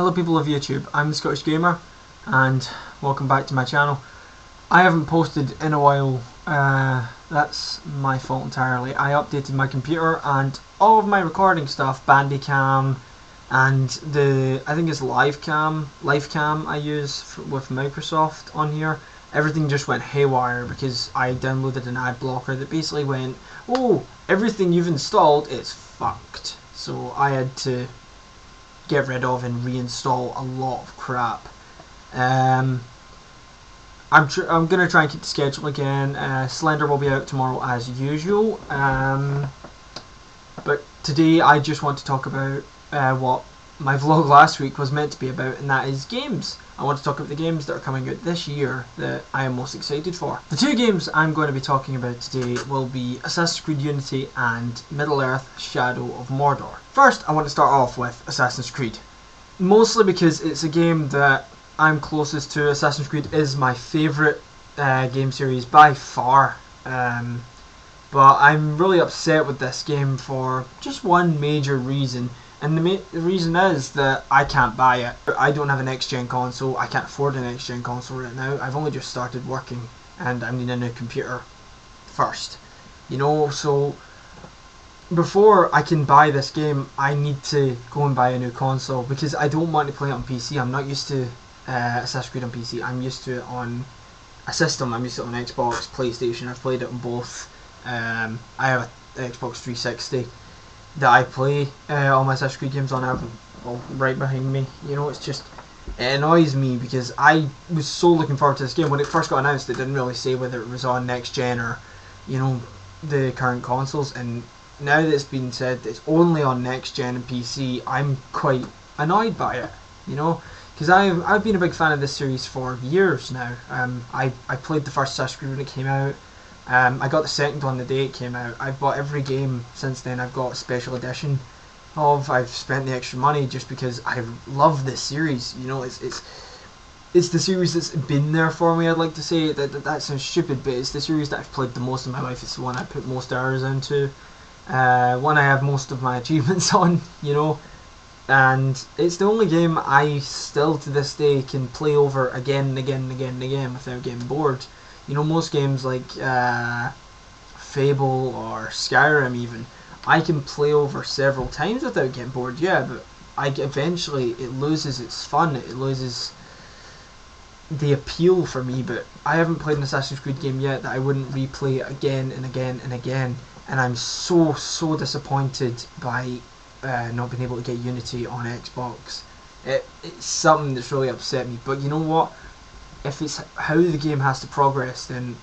Hello people of YouTube, I'm the Scottish Gamer and welcome back to my channel. I haven't posted in a while, that's my fault entirely. I updated my computer and all of my recording stuff, Bandicam and I think it's Livecam I use with Microsoft on here, everything just went haywire because I downloaded an ad blocker that basically went, oh, everything you've installed is fucked. So I had to get rid of and reinstall a lot of crap. I'm gonna try and keep the schedule again. Slender will be out tomorrow as usual. But today I just want to talk about what my vlog last week was meant to be about, and that is games. I want to talk about the games that are coming out this year that I am most excited for. The two games I'm going to be talking about today will be Assassin's Creed Unity and Middle-earth: Shadow of Mordor. First, I want to start off with Assassin's Creed. Mostly because it's a game that I'm closest to. Assassin's Creed is my favourite game series by far. But I'm really upset with this game for just one major reason. And the reason is that I can't buy it. I don't have a next-gen console. I can't afford a next-gen console right now. I've only just started working and I need a new computer first. You know, so before I can buy this game, I need to go and buy a new console because I don't want to play it on PC. I'm not used to Assassin's Creed on PC. I'm used to it on a system. I'm used to it on Xbox, PlayStation. I've played it on both. I have an Xbox 360 that I play all my Assassin's Creed games on. I have them all right behind me. You know, it's just, it annoys me because I was so looking forward to this game. When it first got announced, it didn't really say whether it was on next gen or, you know, the current consoles. And now that it's been said that it's only on next gen and PC, I'm quite annoyed by it. You know, because I've been a big fan of this series for years now. I played the first Assassin's Creed when it came out. I got the second one the day it came out. I've bought every game since then. I've got a special edition of. I've spent the extra money just because I love this series. You know, it's the series that's been there for me. I'd like to say that sounds stupid, but it's the series that I've played the most in my life. It's the one I put most hours into. One I have most of my achievements on. You know, and it's the only game I still to this day can play over again and again and again and again without getting bored. You know, most games like Fable or Skyrim even, I can play over several times without getting bored, yeah, but eventually it loses its fun, it loses the appeal for me. But I haven't played an Assassin's Creed game yet that I wouldn't replay it again and again and again, and I'm so disappointed by not being able to get Unity on Xbox. It's something that's really upset me, but you know what? If it's how the game has to progress, then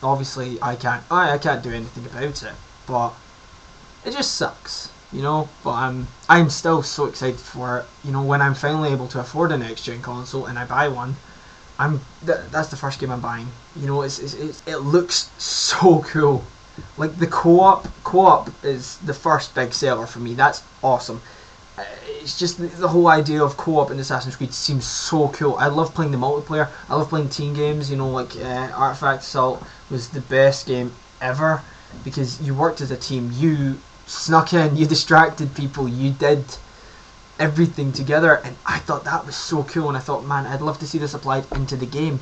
obviously I can't do anything about it. But it just sucks, you know. But I'm still so excited for it. You know, when I'm finally able to afford a next gen console and I buy one, that's the first game I'm buying. You know, it looks so cool. Like the co-op is the first big seller for me. That's awesome. It's just the whole idea of co-op in Assassin's Creed seems so cool. I love playing the multiplayer. I love playing team games. You know, like Artifact Assault was the best game ever because you worked as a team. You snuck in, you distracted people, you did everything together, and I thought that was so cool. And I thought, man, I'd love to see this applied into the game.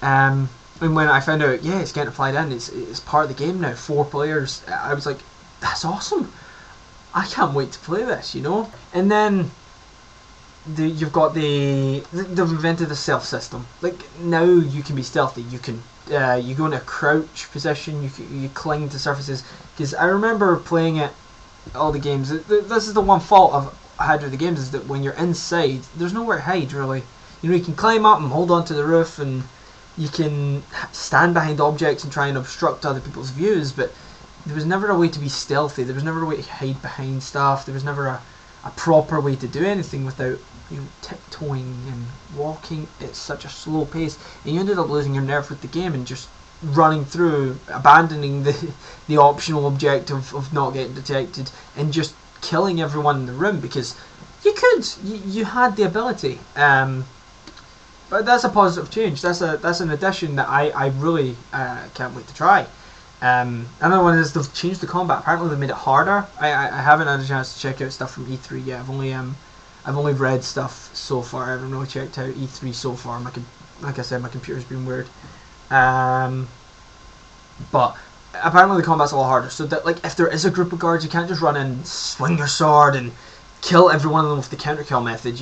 And when I found out, yeah, it's getting applied in, it's part of the game now. 4 players. I was like, that's awesome. I can't wait to play this, you know. And then you've got they've invented a stealth system. Like now you can be stealthy. You can you go in a crouch position. You cling to surfaces. Because I remember playing it, all the games. This is the one fault I had with the games, is that when you're inside, there's nowhere to hide really. You know, you can climb up and hold onto the roof, and you can stand behind objects and try and obstruct other people's views, but there was never a way to be stealthy. There was never a way to hide behind stuff. There was never a proper way to do anything without, you know, tiptoeing and walking at such a slow pace. And you ended up losing your nerve with the game and just running through, abandoning the optional objective of not getting detected and just killing everyone in the room because you could. You had the ability. But that's a positive change. That's an addition that I really can't wait to try. Another one is they've changed the combat. Apparently they've made it harder. I haven't had a chance to check out stuff from E3 yet. I've only I've only read stuff so far. I haven't really checked out E3 so far. Like I said, my computer's been weird. But apparently the combat's a lot harder. So that, like, if there is a group of guards, you can't just run in, swing your sword, and kill every one of them with the counter kill method.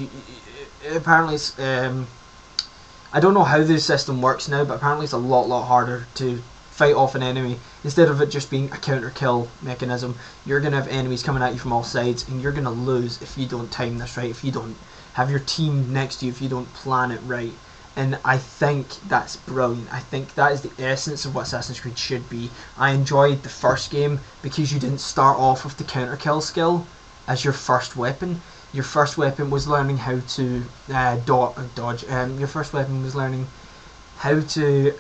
Apparently it's I don't know how this system works now, but apparently it's a lot harder to fight off an enemy. Instead of it just being a counter kill mechanism, you're going to have enemies coming at you from all sides, and you're going to lose if you don't time this right, if you don't have your team next to you, if you don't plan it right. And I think that's brilliant. I think that is the essence of what Assassin's Creed should be. I enjoyed the first game because you didn't start off with the counter kill skill as your first weapon. Your first weapon was learning how to dodge. Your first weapon was learning how to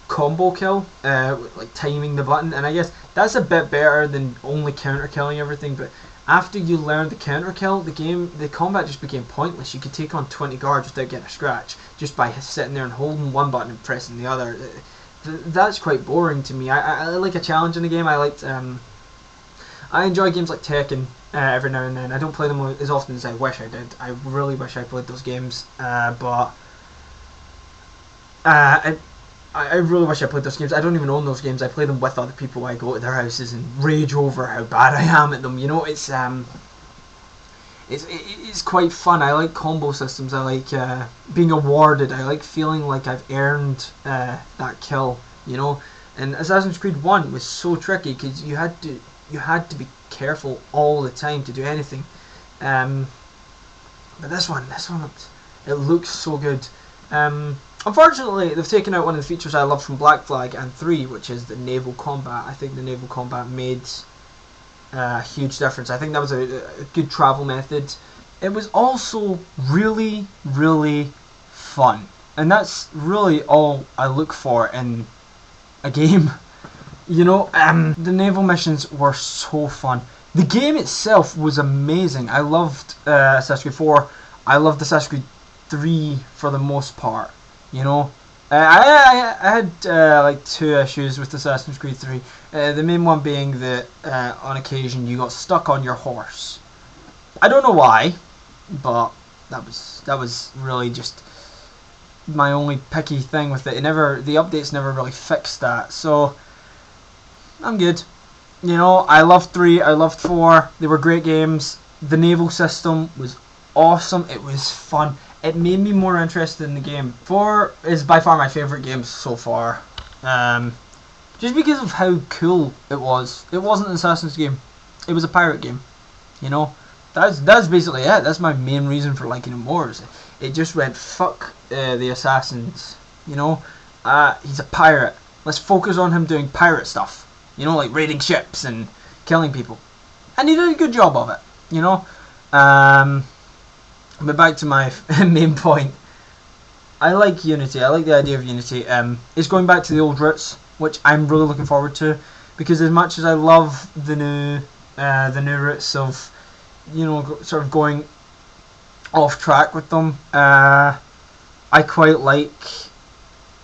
combo kill, like timing the button. And I guess that's a bit better than only counter killing everything. But after you learned the counter kill, the combat just became pointless. You could take on 20 guards without getting a scratch just by sitting there and holding one button and pressing the other. That's quite boring to me. I like a challenge in the game. I enjoy games like Tekken every now and then. I don't play them as often as I wish I did. I really wish I played those games, but I really wish I played those games. I don't even own those games. I play them with other people. I go to their houses and rage over how bad I am at them. You know, it's quite fun. I like combo systems. I like being awarded. I like feeling like I've earned that kill. You know, and Assassin's Creed 1 was so tricky because you had to be careful all the time to do anything. But this one, it looks so good. Unfortunately, they've taken out one of the features I love from Black Flag and 3, which is the naval combat. I think the naval combat made a huge difference. I think that was a good travel method. It was also really fun. And that's really all I look for in a game. You know, the naval missions were so fun. The game itself was amazing. I loved Assassin's Creed 4. I loved Assassin's Creed 3 for the most part. You know, I had like 2 issues with Assassin's Creed 3. The main one being that on occasion you got stuck on your horse. I don't know why, but that was really just my only picky thing with it. The updates never really fixed that. So I'm good. You know, I loved 3. I loved 4. They were great games. The naval system was awesome. It was fun. It made me more interested in the game. 4 is by far my favourite game so far. Just because of how cool it was. It wasn't an Assassin's game. It was a pirate game. You know? That's basically it. That's my main reason for liking it more. It just went, fuck the Assassins. You know? He's a pirate. Let's focus on him doing pirate stuff. You know, like raiding ships and killing people. And he did a good job of it. You know? But back to my main point. I like Unity. I like the idea of Unity. It's going back to the old roots, which I'm really looking forward to, because as much as I love the new roots of, you know, sort of going off track with them, I quite like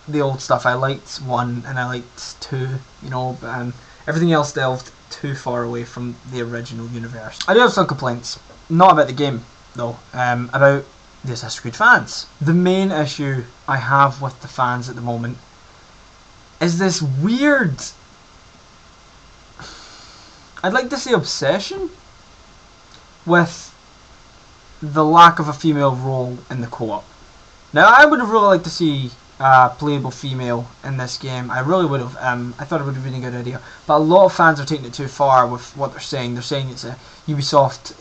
the old stuff. I liked 1 and I liked 2. You know, but everything else delved too far away from the original universe. I do have some complaints, not about the game though, about the Assassin's Creed fans. The main issue I have with the fans at the moment is this weird, I'd like to say obsession with the lack of a female role in the co-op. Now, I would have really liked to see a playable female in this game. I really would have. I thought it would have been a good idea. But a lot of fans are taking it too far with what they're saying. They're saying it's a Ubisoft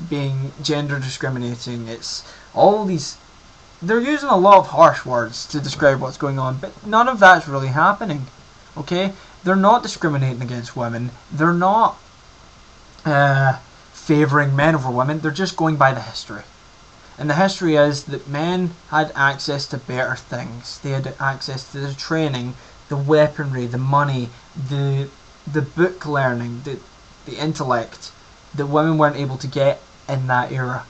being gender discriminating. It's all these. They're using a lot of harsh words to describe what's going on, but none of that's really happening. Okay? They're not discriminating against women. They're not favouring men over women. They're just going by the history. And the history is that men had access to better things. They had access to the training, the weaponry, the money, the book learning, the intellect that women weren't able to get in that era.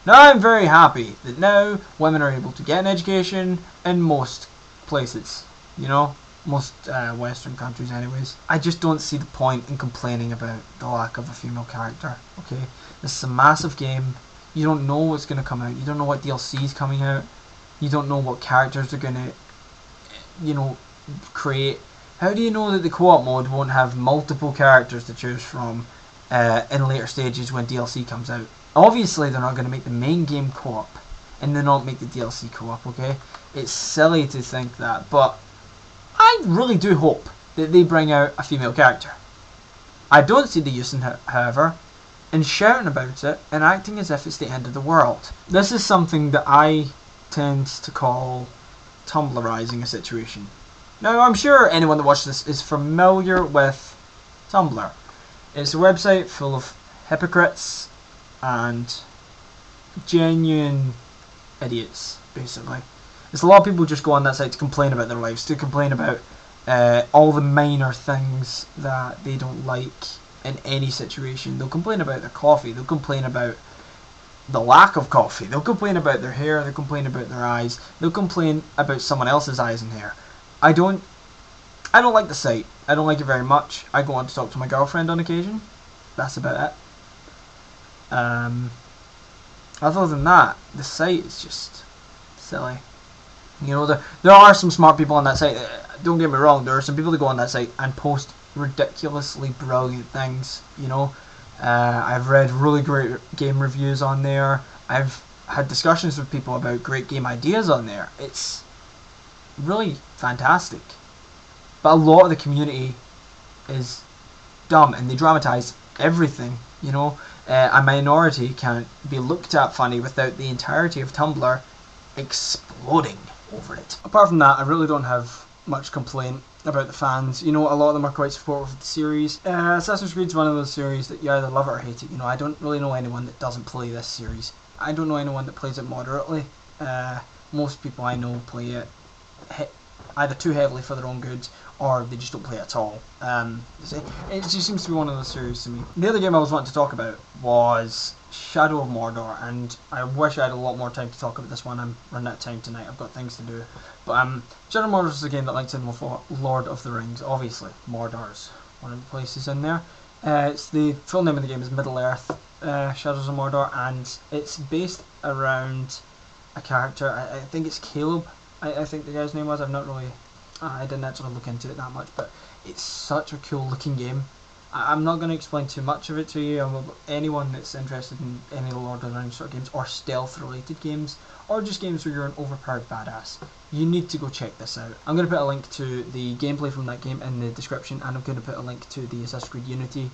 Now I'm very happy that now women are able to get an education in most places. You know, most Western countries anyways. I just don't see the point in complaining about the lack of a female character. Okay, this is a massive game. You don't know what's going to come out. You don't know what DLC is coming out. You don't know what characters they're going to, create. How do you know that the co-op mode won't have multiple characters to choose from in later stages when DLC comes out? Obviously, they're not going to make the main game co-op, and they don't make the DLC co-op, okay? It's silly to think that, but I really do hope that they bring out a female character. I don't see the use in it, however, in shouting about it and acting as if it's the end of the world. This is something that I tend to call Tumblrizing a situation. Now, I'm sure anyone that watches this is familiar with Tumblr. It's a website full of hypocrites and genuine idiots, basically. There's a lot of people who just go on that site to complain about their lives, to complain about all the minor things that they don't like in any situation. They'll complain about their coffee, they'll complain about the lack of coffee, they'll complain about their hair, they'll complain about their eyes, they'll complain about someone else's eyes and hair. I don't like the site. I don't like it very much. I go on to talk to my girlfriend on occasion. That's about it. Other than that, the site is just silly. There are some smart people on that site. Don't get me wrong. There are some people that go on that site and post ridiculously brilliant things. I've read really great game reviews on there. I've had discussions with people about great game ideas on there. It's really fantastic. But a lot of the community is dumb and they dramatize everything. A minority can't be looked at funny without the entirety of Tumblr exploding over it. Apart from that, I really don't have much complaint about the fans. A lot of them are quite supportive of the series. Assassin's Creed's one of those series that you either love it or hate it. I don't really know anyone that doesn't play this series. I don't know anyone that plays it moderately. Most people I know play it either too heavily for their own good, or they just don't play it at all. It just seems to be one of those series to me. The other game I was wanting to talk about was Shadow of Mordor, and I wish I had a lot more time to talk about this one. I'm running out of time tonight, I've got things to do. But Shadow of Mordor is a game that links in with Lord of the Rings. Obviously, Mordor's one of the places in there. It's the full name of the game is Middle-earth, Shadows of Mordor, and it's based around a character. I think it's Caleb. I think the guy's name was. I didn't actually look into it that much, but it's such a cool looking game. I'm not going to explain too much of it to you. Anyone that's interested in any of the Lord of the Rings sort of games, or stealth related games, or just games where you're an overpowered badass, you need to go check this out. I'm going to put a link to the gameplay from that game in the description, and I'm going to put a link to the Assassin's Creed Unity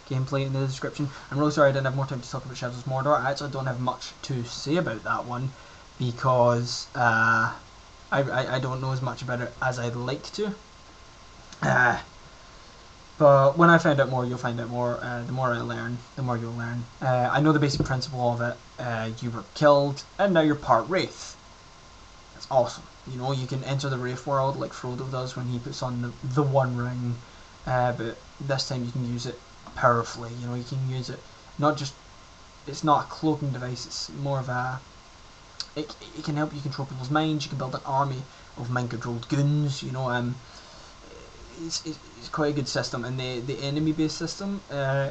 gameplay in the description. I'm really sorry I didn't have more time to talk about Shadows of Mordor. I actually don't have much to say about that one, because I don't know as much about it as I'd like to. But when I find out more, you'll find out more. The more I learn, the more you'll learn. I know the basic principle of it. You were killed, and now you're part Wraith. That's awesome. You can enter the Wraith world like Frodo does when he puts on the One Ring. But this time you can use it powerfully. You can use it not just... It's not a cloaking device, it's more of a... It can help you control people's minds. You can build an army of mind-controlled goons. It's quite a good system, and the enemy-based system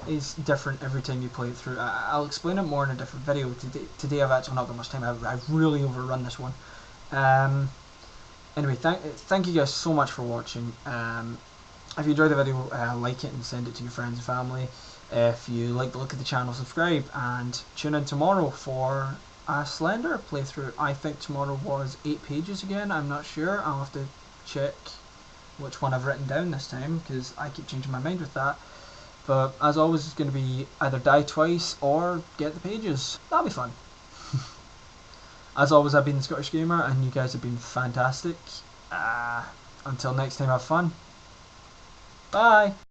is different every time you play it through. I'll explain it more in a different video. Today I've actually not got much time. I've really overrun this one. Anyway, thank you guys so much for watching. If you enjoyed the video, like it and send it to your friends and family. If you like the look of the channel, subscribe, and tune in tomorrow for a Slender playthrough. I think tomorrow was 8 pages again. I'm not sure. I'll have to check which one I've written down this time, because I keep changing my mind with that. But as always, it's going to be either die twice or get the pages. That'll be fun. As always, I've been the Scottish Gamer, and you guys have been fantastic. Until next time, have fun. Bye!